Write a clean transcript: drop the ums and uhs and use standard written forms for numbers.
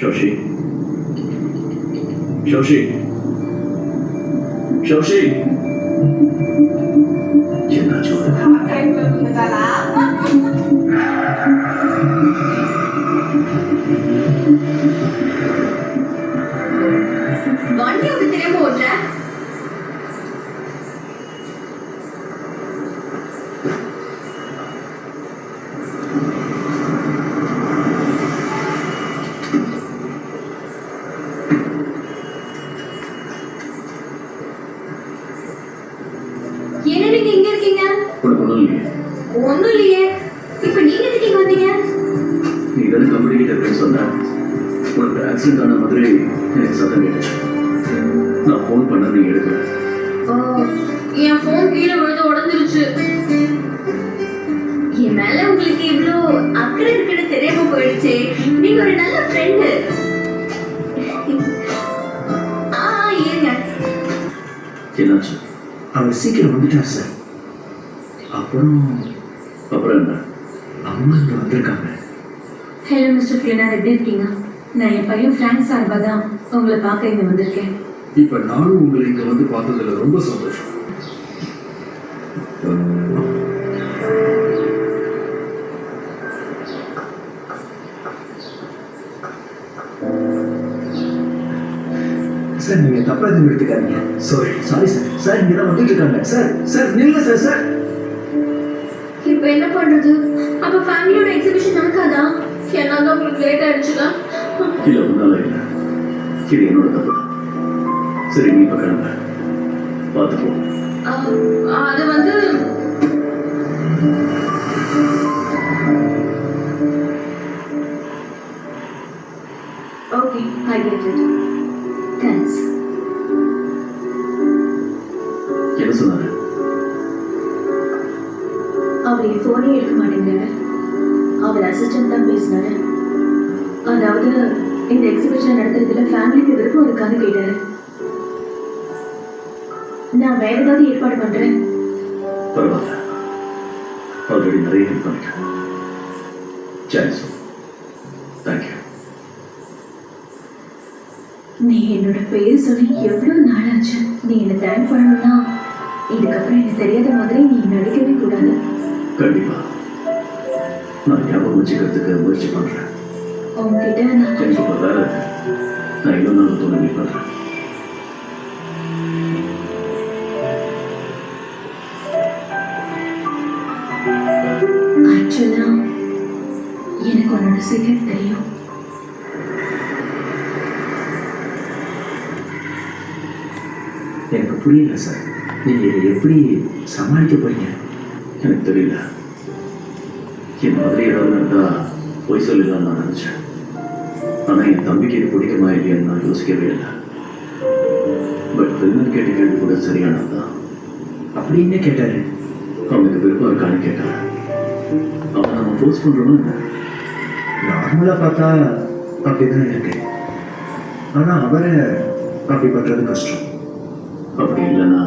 Joshi. Joshi. Joshi. என்னாச்சு? வண்டி வந்து தெரியாம ஓட்டுற. என்ன நீங்க இங்க இருக்கீங்க? ஒண்ணும் இல்லையே. ஒண்ணும் இல்லையே. இப்ப நீங்க எதுக்கு இங்க வந்தீங்க? நீ தானே கம்பெனி கிட்ட இருக்கேன்னு சொன்ன. உனக்கு ஆக்சிடென்ட் ஆன மாதிரி எனக்கு சத்தம் கேட்டுச்சு. நான் ஃபோன் பண்ண நீ எடுக்கல. என் ஃபோன் கீழே விழுந்து உடைஞ்சிருச்சு. என் மேல உங்களுக்கு இவ்ளோ அக்கறை இருக்குன்னு தெரியாம போயிடுச்சு. நீங்க ஒரு நல்ல ஃப்ரெண்டு. இருங்க. என்னாச்சு? அவர் சீக்கிரம் வந்துட்டார் சார். அப்புறம் என்ன? அம்மா இங்க வந்திருக்காங்க. ஹலோ மிஸ்டர் ஃப்ளினார், எப்படி இருக்கீங்க? நான் என் பையன் ஃப்ராங்க் சார்பா தான் உங்களை பார்க்க இங்க வந்திருக்கேன். இப்ப நானும் உங்களை இங்க வந்து பார்த்ததுல ரொம்ப சந்தோஷம். சார் நீங்க தப்பா எதுவும் எடுத்துக்காதீங்க. Sorry sir. சார் இங்க தான் வந்துட்டு இருக்காங்க. சார் நில்லுங்க சார். இப்போ என்ன பண்றது? அப்ப ஃபேமிலியோட எக்ஸிபிஷன் நடக்காதா? என்னால தான் உங்களுக்கு லேட் ஆயிடுச்சுல. இல்ல ஒன்னால இல்ல, இது என்னோட தப்பு. சரி நீ இப்ப கிளம்ப, பார்த்துப்போம். அது வந்து okay, I get it. Thanks. என்ன சொன்னாரு? அவர் என் ஃபோனே எடுக்க மாட்டேங்கிறாரு. அவர் அசிஸ்டன்ட் தான் பேசினாரு. அதாவது இந்த எக்ஸிபிஷன் நடத்துறதுல ஃபேமிலிக்கு விருப்பம் இருக்கான்னு கேட்டாரு. நான் வேற ஏதாவது ஏற்பாடு பண்றேன். பரவாயில்ல, ஆல்ரெடி நிறைய ஹெல்ப் பண்ணிட்டேன். தேங்க்ஸ். தேங்க்யூ. நீ என்னோட பேர் சொல்லி எவ்வளவு நாள் ஆச்சு. நீ என்ன தேங்க் பண்ணணும்னா இதுக்கப்புறம் எனக்கு தெரியாத மாதிரி நீ நடிக்கவே கூடாது. கண்டிப்பா நான் ஞாபகம் வச்சுக்கிறதுக்கு முயற்சி பண்றேன். உங்ககிட்ட நான் எனக்கு இப்ப வேலை இருக்கு. நான் இன்னும் நாள் தோணி பண்றேன். ஆக்சுவலா எனக்கு உன்னோட சீக்கிரம் தெரியும். எனக்கு புரியல சார். நீங்க இதை எப்படி சமாளிக்க போறீங்க? எனக்கு தெரியல. என் மாதிரி ஏதாவது இருந்தா போய் சொல்லலாம் நான் நினைச்சேன். ஆனா என் தம்பிக்கு இது பிடிக்குமா இல்லையான்னு நான் யோசிக்கவே இல்லை. பட் ஃபில்மர் கேட்ட கேள்வி கூட சரியானதுதான். அப்படி என்ன கேட்டாரு? அவனுக்கு விருப்பம் இருக்கான்னு கேட்டாரு. அவன் நம்ம ஃபோர்ஸ் பண்றோமா என்ன? நார்மலா பார்த்தா அப்படிதான் இருக்கு. ஆனா அவரை அப்படி பண்றது கஷ்டம். அப்படி இல்லைன்னா